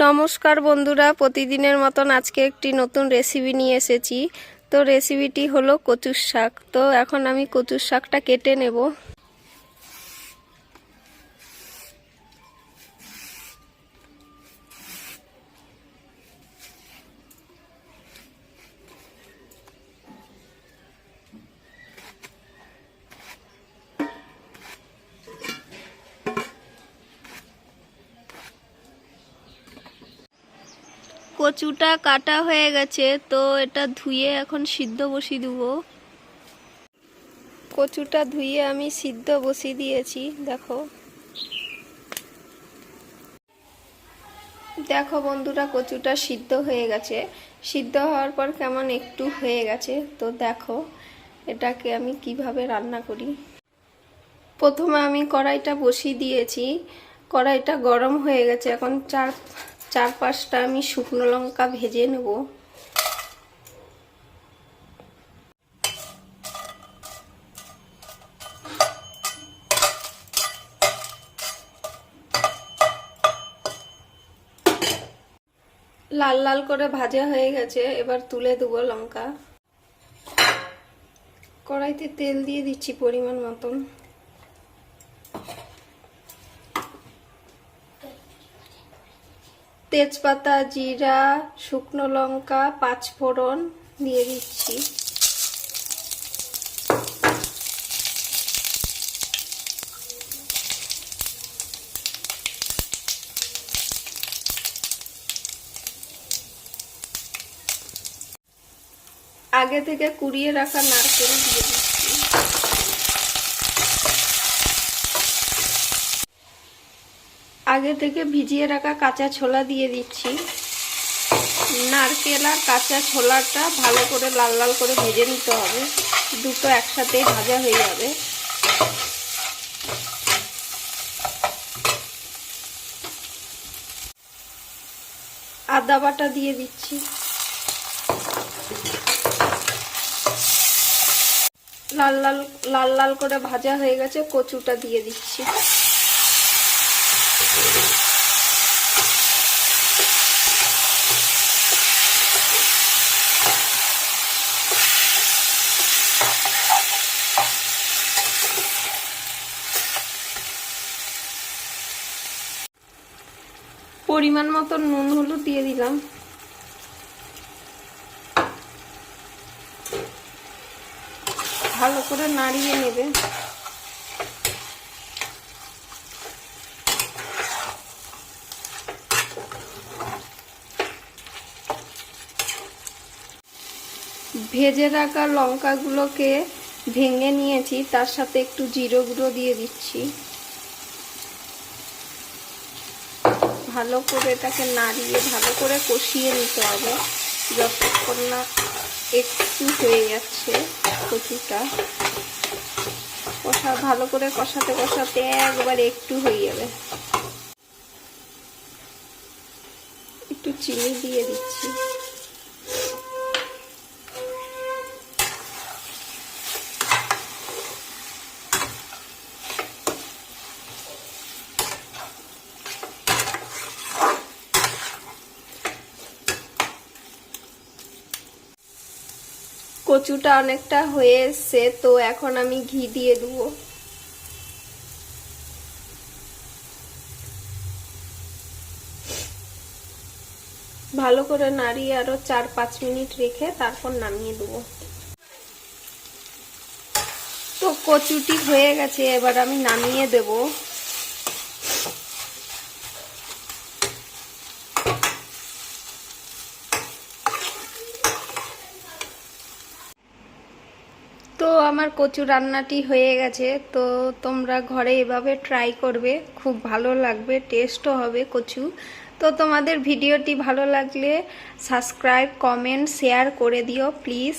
নমস্কার বন্ধুরা, প্রতিদিনের মতন আজকে একটি নতুন রেসিপি নিয়ে এসেছি। তো রেসিপিটি হলো কচুর শাক। তো এখন আমি কচুর শাকটা কেটে নেব। কচুটা কাটা হয়ে গেছে, তো এটা ধুয়ে এখন সিদ্ধ বসিয়ে দেবো। কচুটা ধুয়ে আমি সিদ্ধ বসিয়ে দিয়েছি। দেখো বন্ধুরা, কচুটা সিদ্ধ হয়ে গেছে। সিদ্ধ হওয়ার পর কেমন একটু হয়ে গেছে। তো দেখো এটাকে আমি কিভাবে রান্না করি। প্রথমে আমি কড়াইটা বসিয়ে দিয়েছি। কড়াইটা গরম হয়ে গেছে। এখন চার পাঁচটা আমি শুকনো লঙ্কা ভেজে নেব। লাল লাল করে ভাজা হয়ে গেছে, এবার তুলে দেবো লঙ্কা। কড়াইতে তেল দিয়ে দিচ্ছি পরিমাণ মতন। তেজপাতা, জিরা, শুকনো লঙ্কা, পাঁচফোড়ন দিয়ে দিচ্ছি। আগে থেকে কুড়িয়ে রাখা নারকেল দিয়ে দিচ্ছি। আগে থেকে ভিজিয়ে রাখা কাঁচা ছোলা দিয়ে দিচ্ছি। নারকেল আর কাঁচা ছোলাটা ভালো করে লাল লাল করে ভেজে নিতে হবে, দুটো একসাথে ভাজা হয়ে যাবে। আদা বাটা দিয়ে দিচ্ছি। লাল লাল করে ভাজা হয়ে গেছে, কচুটা দিয়ে দিচ্ছি। পরিমাণ মতো নুন হলুদ দিয়ে দিলাম। ভালো করে নাড়িয়ে নেবে। ভেজে রাখা লঙ্কাগুলোকে ভেঙে নিয়েছি, তার সাথে একটু জিরে গুঁড়ো দিয়ে দিচ্ছি। ভালো করে এটাকে নাড়িয়ে ভালো করে কষিয়ে নিতে হবে, যতক্ষণ না একটু হয়ে যাচ্ছে কচুটা। ভালো করে কষাতে কষাতে একবার একটু হয়ে যাবে। একটু চিনি দিয়ে দিচ্ছি। কচুটা অনেকটা হয়ে এসছে, তো এখন আমি ঘি দিয়ে দেবো। ভালো করে নাড়িয়ে আরো 4-5 মিনিট রেখে তারপর নামিয়ে দেবো। তো কচুটি হয়ে গেছে, এবার আমি নামিয়ে দেব। তো আমার কচু রান্নাটি হয়ে গেছে। তো তোমরা ঘরে এভাবে ট্রাই করবে, খুব ভালো লাগবে, টেস্টও হবে কচু। তো তোমাদের ভিডিওটি ভালো লাগলে সাবস্ক্রাইব, কমেন্ট, শেয়ার করে দিও প্লিজ।